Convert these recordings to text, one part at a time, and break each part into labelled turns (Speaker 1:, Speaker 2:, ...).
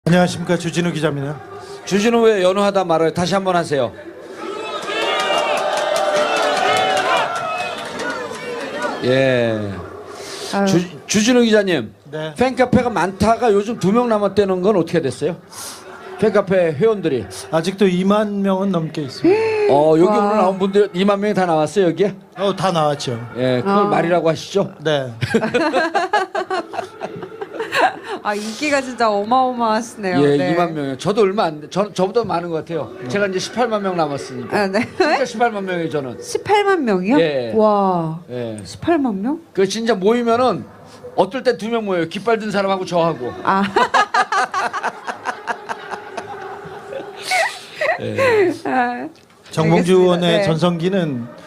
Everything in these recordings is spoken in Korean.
Speaker 1: 안녕하십니까, 주진우 기자입니다.
Speaker 2: 주진우 왜 연호하다 말아요? 다시 한번 하세요. 예. 주진우 기자님,
Speaker 1: 네.
Speaker 2: 팬카페가 많다가 요즘 2명 남았다는 건 어떻게 됐어요? 팬카페 회원들이
Speaker 1: 아직도 2만 명은 넘게 있습니다.
Speaker 2: 여기 오늘 나온 분들 2만 명이 다 나왔어요 여기에?
Speaker 1: 다 나왔죠.
Speaker 2: 예, 그걸 말이라고 하시죠?
Speaker 1: 네.
Speaker 3: 인기가 진짜 어마어마하시네요.
Speaker 2: 예,
Speaker 3: 네.
Speaker 2: 2만 명이요. 저도 얼마 안 돼. 저보다 많은 것 같아요. 제가 이제 18만 명 남았으니까.
Speaker 3: 네.
Speaker 2: 진짜 18만 명이에요 저는.
Speaker 3: 18만 명이요?
Speaker 2: 예.
Speaker 3: 와.
Speaker 2: 예.
Speaker 3: 18만 명?
Speaker 2: 그 진짜 모이면은 어떨 때 2명 모여요. 깃발 든 사람하고 저하고.
Speaker 1: 정봉주
Speaker 3: 알겠습니다.
Speaker 1: 의원의
Speaker 3: 네.
Speaker 1: 전성기는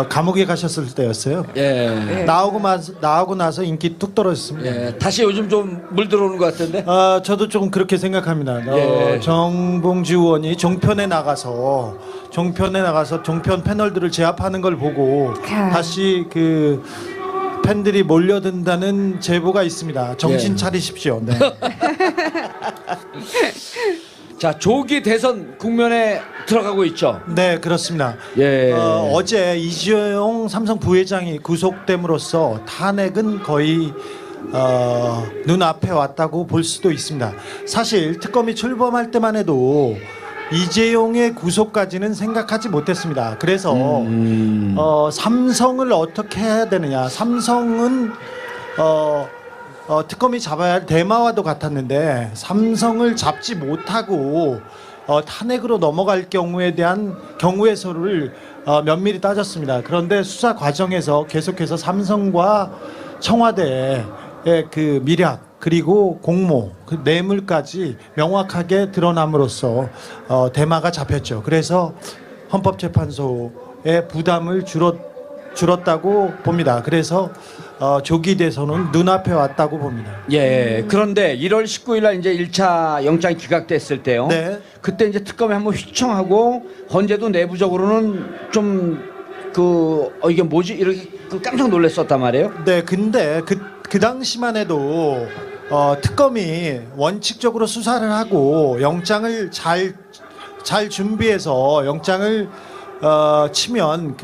Speaker 1: 감옥에 가셨을 때였어요.
Speaker 2: 예.
Speaker 1: 나오고 나서 인기 뚝 떨어졌습니다.
Speaker 2: 예. 다시 요즘 좀 물 들어오는 것 같은데.
Speaker 1: 저도 조금 그렇게 생각합니다.
Speaker 2: 예.
Speaker 1: 정봉주 의원이 종편에 나가서 종편 패널들을 제압하는 걸 보고 다시 그 팬들이 몰려든다는 제보가 있습니다. 정신
Speaker 2: 예.
Speaker 1: 차리십시오. 네.
Speaker 2: 자, 조기 대선 국면에 들어가고 있죠.
Speaker 1: 네, 그렇습니다.
Speaker 2: 예.
Speaker 1: 어제 이재용 삼성 부회장이 구속됨으로써 탄핵은 거의 눈앞에 왔다고 볼 수도 있습니다. 사실 특검이 출범할 때만 해도 이재용의 구속까지는 생각하지 못했습니다. 그래서 삼성을 어떻게 해야 되느냐. 삼성은 특검이 잡아야 할 대마와도 같았는데 삼성을 잡지 못하고 탄핵으로 넘어갈 경우에 대한 경우의 수를 면밀히 따졌습니다. 그런데 수사 과정에서 계속해서 삼성과 청와대의 그 미략 그리고 공모, 그 뇌물까지 명확하게 드러남으로써 대마가 잡혔죠. 그래서 헌법재판소의 부담을 줄었다고 봅니다. 그래서 조기 대선은 눈앞에 왔다고 봅니다.
Speaker 2: 예. 그런데 1월 19일 날 이제 1차 영장이 기각됐을 때요.
Speaker 1: 네.
Speaker 2: 그때 이제 특검이 한번 휘청하고 헌재도 내부적으로는 좀 이게 뭐지? 이렇게 깜짝 놀랐었단 말이에요.
Speaker 1: 네, 근데 그 당시만 해도 특검이 원칙적으로 수사를 하고 영장을 잘 준비해서 영장을 치면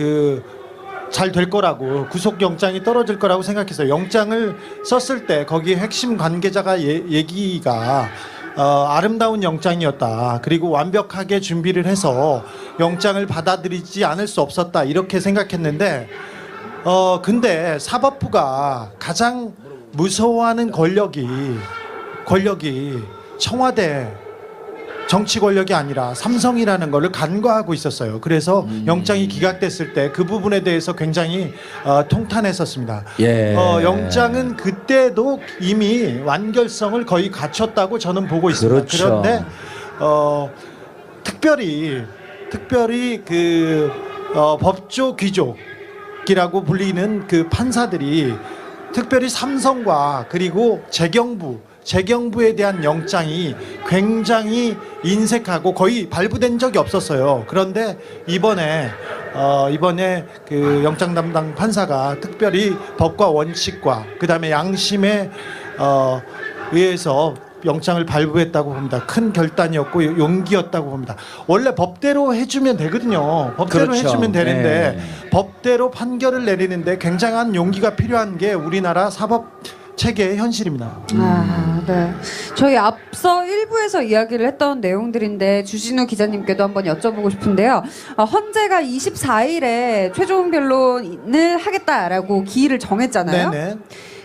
Speaker 1: 잘 될 거라고 구속 영장이 떨어질 거라고 생각해서 영장을 썼을 때 거기 핵심 관계자가 얘기가 아름다운 영장이었다. 그리고 완벽하게 준비를 해서 영장을 받아들이지 않을 수 없었다. 이렇게 생각했는데 근데 사법부가 가장 무서워하는 권력이 청와대 정치 권력이 아니라 삼성이라는 것을 간과하고 있었어요. 그래서 영장이 기각됐을 때 그 부분에 대해서 굉장히 통탄했었습니다.
Speaker 2: 예.
Speaker 1: 영장은 그때도 이미 완결성을 거의 갖췄다고 저는 보고 있습니다.
Speaker 2: 그렇죠.
Speaker 1: 그런데 특별히 그 법조 귀족이라고 불리는 그 판사들이 특별히 삼성과 그리고 재경부에 대한 영장이 굉장히 인색하고 거의 발부된 적이 없었어요. 그런데 이번에 그 영장 담당 판사가 특별히 법과 원칙과 그다음에 양심에 의해서 영장을 발부했다고 봅니다. 큰 결단이었고 용기였다고 봅니다. 원래 법대로 해주면 되거든요. 법대로
Speaker 2: 그렇죠.
Speaker 1: 해주면 되는데
Speaker 2: 네.
Speaker 1: 법대로 판결을 내리는데 굉장한 용기가 필요한 게 우리나라 사법 체계의 현실입니다.
Speaker 3: 네. 저희 앞서 1부에서 이야기를 했던 내용들인데 주진우 기자님께도 한번 여쭤보고 싶은데요. 헌재가 24일에 최종 변론을 하겠다라고 기일을 정했잖아요.
Speaker 1: 네네.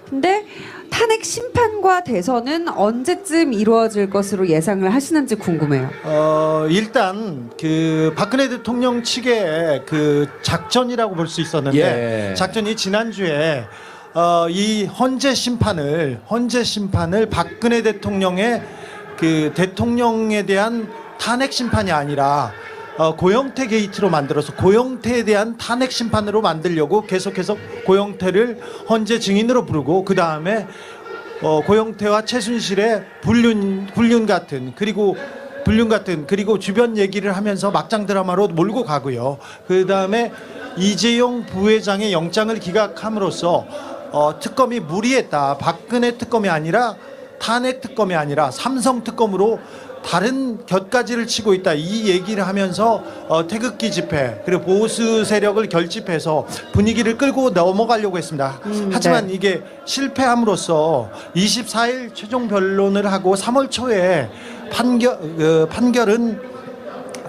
Speaker 3: 근데 탄핵 심판과 대선은 언제쯤 이루어질 것으로 예상을 하시는지 궁금해요.
Speaker 1: 일단 그 박근혜 대통령 측의 그 작전이라고 볼 수 있었는데
Speaker 2: 예.
Speaker 1: 작전이 지난주에 이 헌재 심판을 박근혜 대통령의 그 대통령에 대한 탄핵 심판이 아니라 고영태 게이트로 만들어서 고영태에 대한 탄핵 심판으로 만들려고 계속해서 고영태를 헌재 증인으로 부르고 그 다음에 고영태와 최순실의 불륜 같은 그리고 주변 얘기를 하면서 막장 드라마로 몰고 가고요. 그 다음에 이재용 부회장의 영장을 기각함으로써 특검이 무리했다. 박근혜 특검이 아니라 탄핵 특검이 아니라 삼성 특검으로 다른 곁가지를 치고 있다, 이 얘기를 하면서 태극기 집회 그리고 보수 세력을 결집해서 분위기를 끌고 넘어가려고 했습니다. 하지만
Speaker 3: 네.
Speaker 1: 이게 실패함으로써 24일 최종 변론을 하고 3월 초에 판결은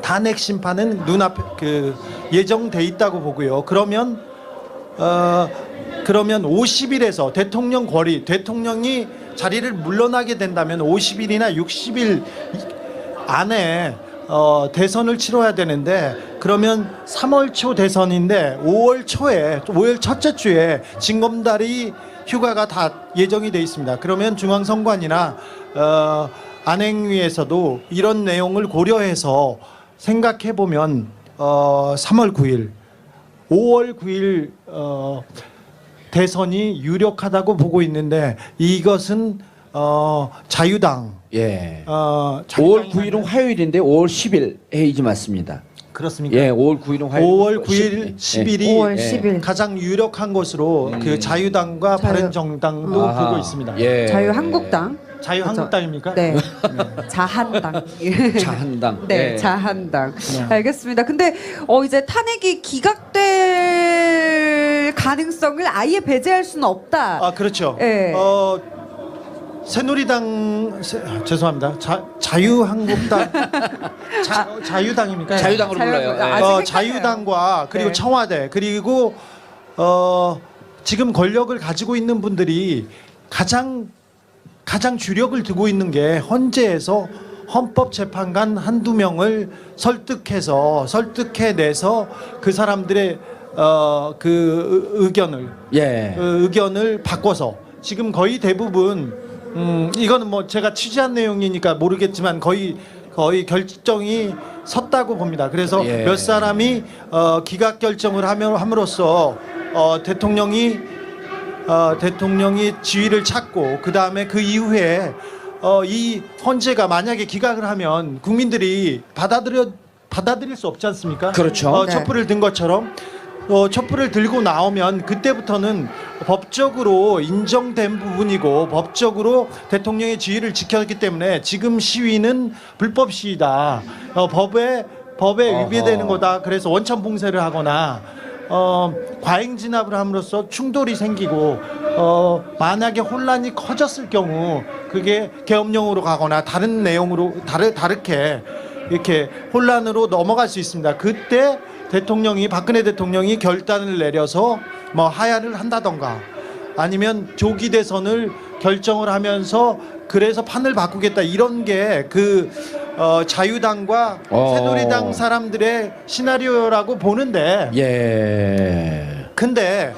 Speaker 1: 탄핵 심판은 눈앞에 예정돼 있다고 보고요. 그러면 50일에서 대통령 권리, 대통령이 자리를 물러나게 된다면 50일이나 60일 안에 대선을 치러야 되는데, 그러면 3월 초 대선인데 5월 초에 5월 첫째 주에 징검다리 휴가가 다 예정이 돼 있습니다. 그러면 중앙선관위나 안행위에서도 이런 내용을 고려해서 생각해 보면 3월 9일, 5월 9일 대선이 유력하다고 보고 있는데, 이것은 자유당
Speaker 2: 예. 5월
Speaker 1: 자유당이
Speaker 2: 9일은 화요일인데 5월 10일 회의지 맞습니다.
Speaker 1: 그렇습니까?
Speaker 2: 예, 5월 9일은 화요일.
Speaker 1: 5월 9일, 10일이
Speaker 3: 5월
Speaker 2: 예.
Speaker 3: 10일
Speaker 1: 가장 유력한 것으로 그 자유당과 바른정당도
Speaker 2: 아하.
Speaker 1: 보고 있습니다.
Speaker 2: 예.
Speaker 3: 자유한국당.
Speaker 1: 자유한국당입니까?
Speaker 3: 네. 자한당.
Speaker 2: 자한당.
Speaker 3: 네,
Speaker 2: 예.
Speaker 3: 자한당. 알겠습니다. 근데 이제 탄핵이 기각될 가능성을 아예 배제할 수는 없다.
Speaker 1: 아, 그렇죠.
Speaker 3: 예.
Speaker 1: 새누리당 죄송합니다. 자유한국당 자유당입니까?
Speaker 2: 자유당으로 불러요. 예.
Speaker 3: 아직 헷갈려요.
Speaker 1: 자유당과 그리고
Speaker 3: 네.
Speaker 1: 청와대 그리고 지금 권력을 가지고 있는 분들이 가장 주력을 두고 있는 게 헌재에서 헌법재판관 한두 명을 설득해내서 그 사람들의 그 의견을 바꿔서 지금 거의 대부분 이거는 뭐 제가 취재한 내용이니까 모르겠지만 거의 결정이 섰다고 봅니다. 그래서
Speaker 2: 예.
Speaker 1: 몇 사람이 기각 결정을 함으로써 대통령이 지위를 찾고, 그 다음에 그 이후에 이 헌재가 만약에 기각을 하면 국민들이 받아들일 수 없지 않습니까?
Speaker 2: 그렇죠.
Speaker 3: 네.
Speaker 1: 촛불을 든 것처럼 촛불을 들고 나오면 그때부터는 법적으로 인정된 부분이고 법적으로 대통령의 지위를 지켰기 때문에 지금 시위는 불법 시위다. 법에 위배되는 거다. 그래서 원천 봉쇄를 하거나 과잉 진압을 함으로써 충돌이 생기고 만약에 혼란이 커졌을 경우 그게 계엄령으로 가거나 다른 내용으로 다르게 이렇게 혼란으로 넘어갈 수 있습니다. 그때 박근혜 대통령이 결단을 내려서 뭐 하야를 한다던가 아니면 조기 대선을 결정을 하면서 그래서 판을 바꾸겠다, 이런 게 자유당과 새누리당 사람들의 시나리오라고 보는데,
Speaker 2: 예.
Speaker 1: 근데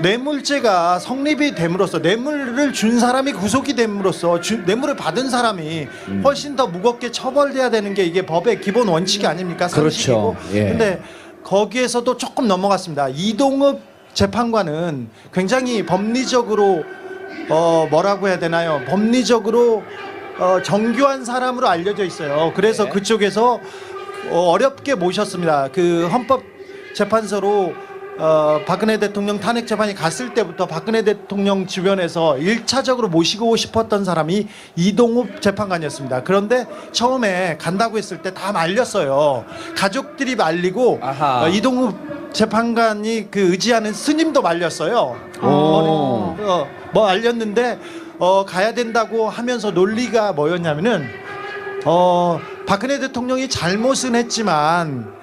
Speaker 1: 뇌물죄가 성립이 됨으로써, 뇌물을 준 사람이 구속이 됨으로써 뇌물을 받은 사람이 훨씬 더 무겁게 처벌돼야 되는 게 이게 법의 기본 원칙이 아닙니까?
Speaker 2: 그렇죠.
Speaker 1: 상식이고.
Speaker 2: 예.
Speaker 1: 근데 거기에서도 조금 넘어갔습니다. 이동읍 재판관은 굉장히 법리적으로 뭐라고 해야 되나요? 법리적으로 정교한 사람으로 알려져 있어요. 그래서
Speaker 2: 네.
Speaker 1: 그쪽에서 어렵게 모셨습니다. 그 헌법재판소로 박근혜 대통령 탄핵 재판이 갔을 때부터 박근혜 대통령 주변에서 1차적으로 모시고 싶었던 사람이 이동욱 재판관이었습니다. 그런데 처음에 간다고 했을 때 다 말렸어요. 가족들이 말리고
Speaker 2: 아하.
Speaker 1: 이동욱 재판관이 그 의지하는 스님도 말렸어요. 뭐 알렸는데 가야 된다고 하면서 논리가 뭐였냐면은 박근혜 대통령이 잘못은 했지만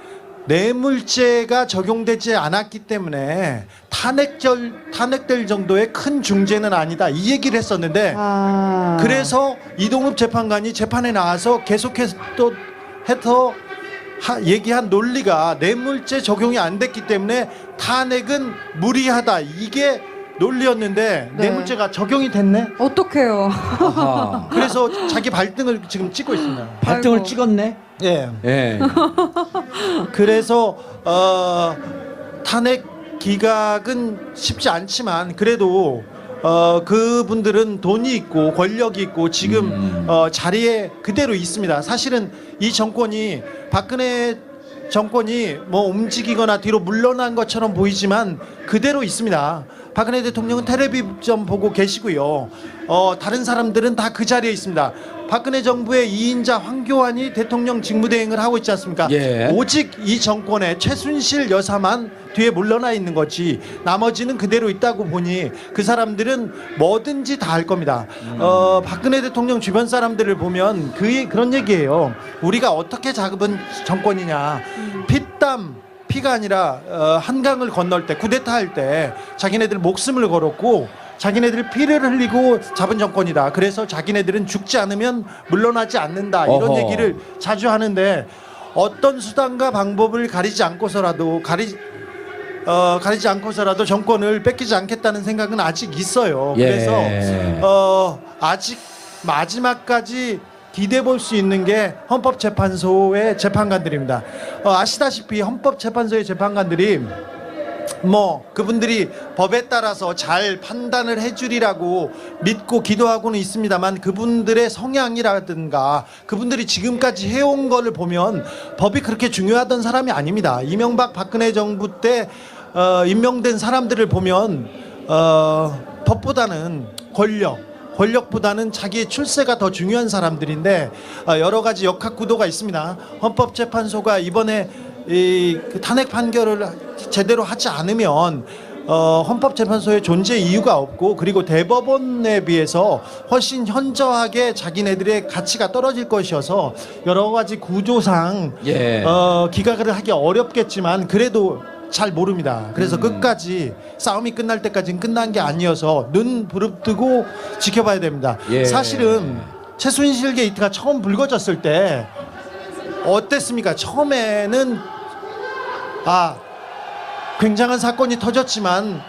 Speaker 1: 뇌물죄가 적용되지 않았기 때문에 탄핵될 정도의 큰 중죄는 아니다, 이 얘기를 했었는데, 그래서 이동욱 재판관이 재판에 나와서 계속해서 얘기한 논리가 뇌물죄 적용이 안 됐기 때문에 탄핵은 무리하다, 이게 논리였는데
Speaker 3: 네.
Speaker 1: 뇌물죄가 적용이 됐네.
Speaker 3: 어떡해요.
Speaker 2: 아하.
Speaker 1: 그래서 자기 발등을 지금 찍고 있습니다.
Speaker 2: 발등을
Speaker 3: 아이고.
Speaker 2: 찍었네.
Speaker 1: 예.
Speaker 2: 예.
Speaker 1: 그래서 탄핵 기각은 쉽지 않지만 그래도 그분들은 돈이 있고 권력이 있고 지금 자리에 그대로 있습니다. 사실은 이 정권이, 박근혜 정권이 뭐 움직이거나 뒤로 물러난 것처럼 보이지만 그대로 있습니다. 박근혜 대통령은 텔레비전 보고 계시고요. 다른 사람들은 다 그 자리에 있습니다. 박근혜 정부의 2인자 황교안이 대통령 직무대행을 하고 있지 않습니까?
Speaker 2: 예.
Speaker 1: 오직 이 정권의 최순실 여사만 뒤에 물러나 있는 거지 나머지는 그대로 있다고 보니 그 사람들은 뭐든지 다 할 겁니다. 박근혜 대통령 주변 사람들을 보면 그런 얘기예요. 우리가 어떻게 잡은 정권이냐. 피가 아니라 한강을 건널 때 쿠데타 할 때 자기네들 목숨을 걸었고 자기네들 피를 흘리고 잡은 정권이다. 그래서 자기네들은 죽지 않으면 물러나지 않는다. 이런
Speaker 2: 어허.
Speaker 1: 얘기를 자주 하는데 어떤 수단과 방법을 가리지 않고서라도 정권을 뺏기지 않겠다는 생각은 아직 있어요.
Speaker 2: 예.
Speaker 1: 그래서 아직 마지막까지 기대해 볼 수 있는 게 헌법재판소의 재판관들입니다. 아시다시피 헌법재판소의 재판관들이 그분들이 법에 따라서 잘 판단을 해주리라고 믿고 기도하고는 있습니다만 그분들의 성향이라든가 그분들이 지금까지 해온 거를 보면 법이 그렇게 중요하던 사람이 아닙니다. 이명박 박근혜 정부 때 임명된 사람들을 보면 법보다는 권력보다는 자기의 출세가 더 중요한 사람들인데 여러 가지 역학구도가 있습니다. 헌법재판소가 이번에 그 탄핵 판결을 제대로 하지 않으면 헌법재판소의 존재 이유가 없고 그리고 대법원에 비해서 훨씬 현저하게 자기네들의 가치가 떨어질 것이어서 여러 가지 구조상
Speaker 2: 예.
Speaker 1: 기각을 하기 어렵겠지만 그래도 잘 모릅니다. 그래서 끝까지 싸움이 끝날 때까지는 끝난 게 아니어서 눈 부릅뜨고 지켜봐야 됩니다.
Speaker 2: 예.
Speaker 1: 사실은 최순실 게이트가 처음 불거졌을 때 어땠습니까? 처음에는 굉장한 사건이 터졌지만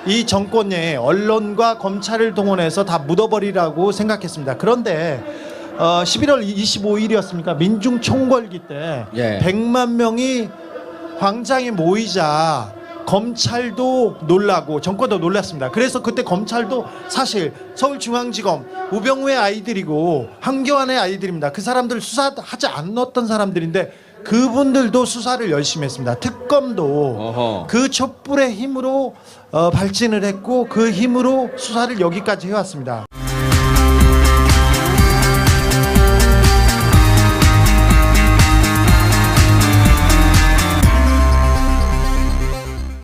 Speaker 1: 이 정권에 언론과 검찰을 동원해서 다 묻어버리라고 생각했습니다. 그런데 11월 25일이었습니까? 민중총궐기 때
Speaker 2: 예.
Speaker 1: 100만 명이 광장에 모이자 검찰도 놀라고 정권도 놀랐습니다. 그래서 그때 검찰도 사실 서울중앙지검 우병우의 아이들이고 황교안의 아이들입니다. 그 사람들 수사하지 않았던 사람들인데 그분들도 수사를 열심히 했습니다. 특검도
Speaker 2: 어허.
Speaker 1: 그 촛불의 힘으로 발진을 했고 그 힘으로 수사를 여기까지 해왔습니다.